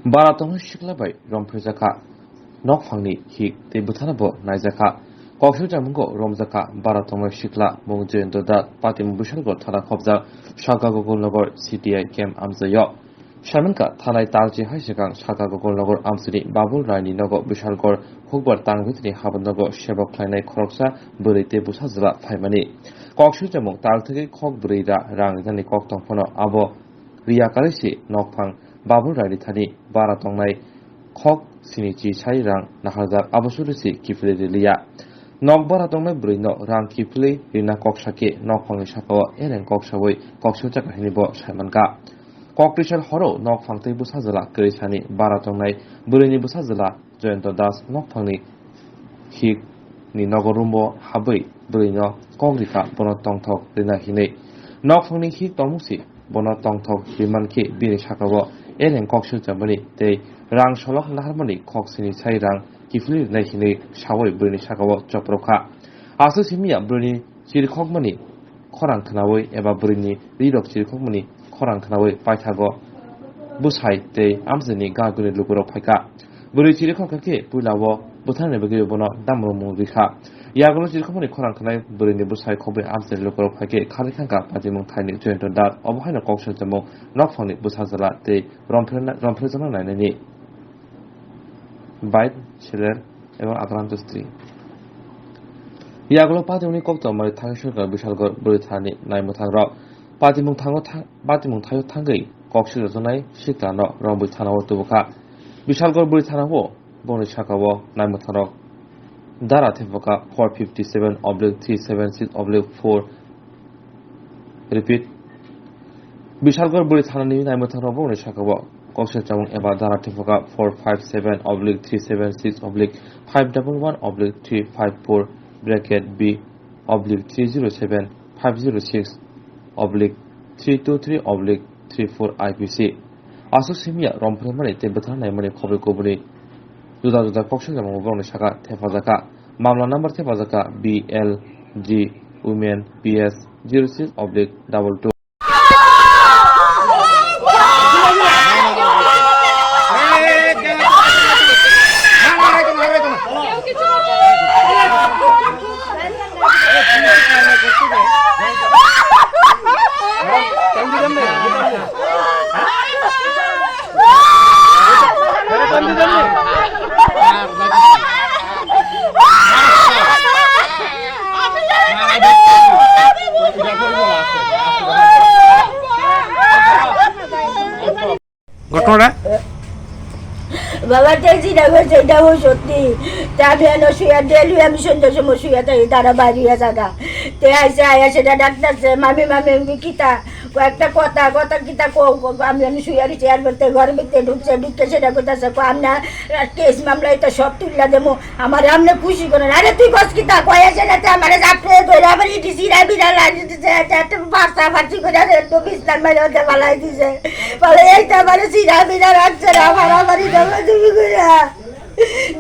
Baratong Shiklabai, Romprezaka, Nokfangni, Hik, the Butanabo, Naizaka, Kokshu Jamungo, Romzaka, Baratong Shikla, Mungje and Dodat, Patim Bushalgo, Tana Kobza, Shakago Golnogor, CTI Kem Amzayo. Shamanka, Tanai Talji Hashagang, Shakago Golnogor Amsuni, Babul Rani Nogo, Bushalgor, Hugbar Tang Witney, Habanogo, Shebo Klane Koroksa, Burite Busazla, Faimani. Kokshu Jamung, Taltaki, Kok Brida, Rang, Tani Koktong Pono, Abo, Ria Kalishi, Nokpang, Babul Rani Tani, Baratong Nai, Kok, Sinichi, Sairang, Nahazar, Abosulusi, Kifli Lia. Nok Baratong Nai Brino, Rang Kifli, Rina Kokshaki, Nokpang Shako, Eren Kokshawi, Kokshu Jakahinibo, Shamanka. Kokrishan Horo, Nok Fangti Busazala, Krishani, Baratong Nai, Burini Busazala, Joento Das, Nokpangni, Hik, Ni Nogorumbo, Habi, Burino, Kogrika, Bonotong Tok, Rina Hine. Nokpangni Hik Tomusi, Bonotong Tok, Rimanki, Bini Shakawa, Eren Kokshu Jamani, Day, Rang Sholok Naharmoni, Koksini Sairang, Kifli Nahine, Shawai, Burini Shakawa, Joproka. Asusimiya, Burini, Chirikogmani, Korang Kanawi, Eva Burini, Ridok Chirikogmani, Korang Kanawi, Paitago, Bushai, Day, Amzani, Garguni Luguro Paika. Buri Chirikokaki, Bulawo, Butane Bagibono, Damro Vika. Yagolo Chirikomani Korang Kanai, Burini Bushai Kobe, Amzan Luguro Pake, Kalikanka, Patimon Tiny, Joint on that, Obohana Koksha Jamo, Nokfoni, Bushazala, Day, Romprezona Nani. Bite, Schiller, Evan Atlantis 3. Yagolo Patimoni Kokto, my Tangshuga, Bishalgo, Buritani, Naimotangro. Patimung Tayo Tangi, Kokshil Zonai, Shikano, Rombutano Tubuka, Bishalgor Buritanawo, Bonishakawo, Naimotano, Dara Tevoka, 457/376/4. Repeat. Bishalgor Buritani, Naimotano, Bonishakawo, Kokshil Jamung Eva Dara Tevoka, 457/376/511/354, bracket B/506/503/323/34 IPC. Asusimiya Rompremani Tebetana Mani Kobe Kobri Duda Koksha Mobon Shaka Tefazaka Mamla number Tefazaka BLG Women PS 06/22. ঘটনাটা বাবা দেখছি দেখো সেটাও সত্যি আমি এনে শুয়ে daily আমি সন্ধ্যার সময় শুয়ে থাকি তারা বাড়িয়ে জায়গা তে আইসে আয়া সেটা ডাক্তারছে মামি কিতা একটা কথা কিতা আমি এনে শুয়ে দিচ্ছি আর বলতে ঘরের ভিতরে ঢুকছে সেটা কোথাছে আমরা কেস মামলা এটা সব তুললা দেবো আমার আপনি খুশি করেন আরে তুই কস কিতা কয়ে সেটাতে আমার চাপড়ে ধরে আবার ইটি সিরা বিড়া লাগিয়ে দিচ্ছে একটা বাচ্চা ফার্সি করে একটু বিস্তার মারে ওতে পালাই দিছে বলে এইটা আমার সিরা বিড়া রাখছে না আমার আমারই দেবো তুমি করে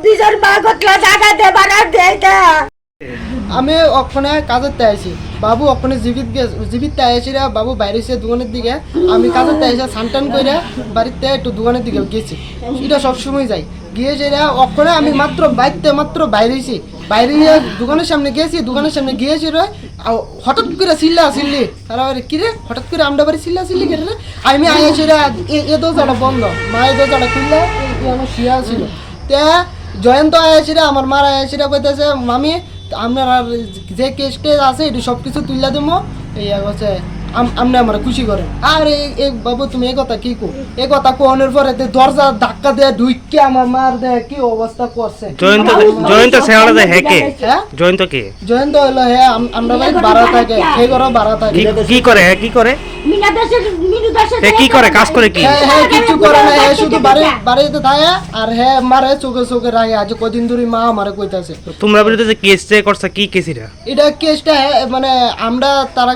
দুজন মা কতলা টাকা দেবার আর দেয় না আমি ওখানে কাজের আইছি বাবু ওখানে জীবিত আইসিরা বাবু বাইরে এসে দোকানের দিকে আমি কাজের আইসা সানটান করে বাড়িতে একটু দোকানের দিকে গেছি এটা সবসময় যাই গিয়ে যেটা ওখানে আমি মাত্র বাইরেছি বাইরে দোকানের সামনে গিয়েছি রে হঠাৎ করে চিল্লি তারা কিরে হঠাৎ করে আমরা বাড়ি চিল্লি কেটে রে আমি আইসিরা এ দরজাটা বন্ধ মায়ের দরজাটা খুললে আমার শিয়া ছিল তে জয়ন্ত আইসিরা আমার মারা আইসিরা কইতেছে মামি আপনার যে কেসটা আছে এটা সব কিছু তুলে দেবো এই হচ্ছে আপনি আমার খুশি করেন আর এই বাবু তুমি এই কথা কি কো এই কথা কোনের পরে দরজা ধাক্কা দিয়ে ঢুইকে আমার মার দে কি অবস্থা করছে জয়ন্ত সেওড়া দে হেকে জয়ন্ত হলো হে আমরা বাড়ি ভাড়া থাকে হে ঘর ভাড়া থাকে কি করে কি করে কাজ করে কি হ্যাঁ কিছু করে না হে শুধু বাড়িতে থাকে আর হে মারে চোখে রাখে আজ কদিন ধরে মা আমারে কইতাছে তোমরা বিরুদ্ধে যে কেস করছে কি কেস এটা কেসটা মানে আমরা তারা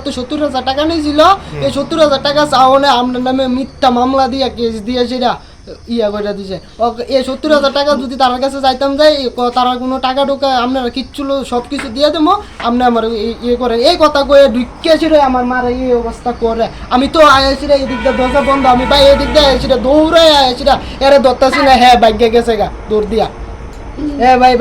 তো 70 70,000 টাকা নিয়েছিল। এই 70,000 টাকা চাওনে আপনার নামে মিথ্যা মামলা দিয়ে কেস দিয়ে সেটা ইয়া করে দিছে। এই 70,000 টাকা যদি তার কাছে যাইতাম যাই তারা কোনো টাকা টোকা আপনারা কিচ্ছু সব কিছু দিয়ে দেবো, আপনি আমার ইয়ে করেন এই কথা কয়ে ঢুকিয়েছিল আমার মারা এই অবস্থা করে। আমি তো আয়াছি রে এদিক দিয়ে দরজা বন্ধ, আমি ভাই এদিক দিয়ে আয়াছি রে দৌড়াই আয়াছি রে, এরে ধরতাছি না, হ্যাঁ বাইকে গেছে গা দৌড় দিয়া, হ্যাঁ ভাই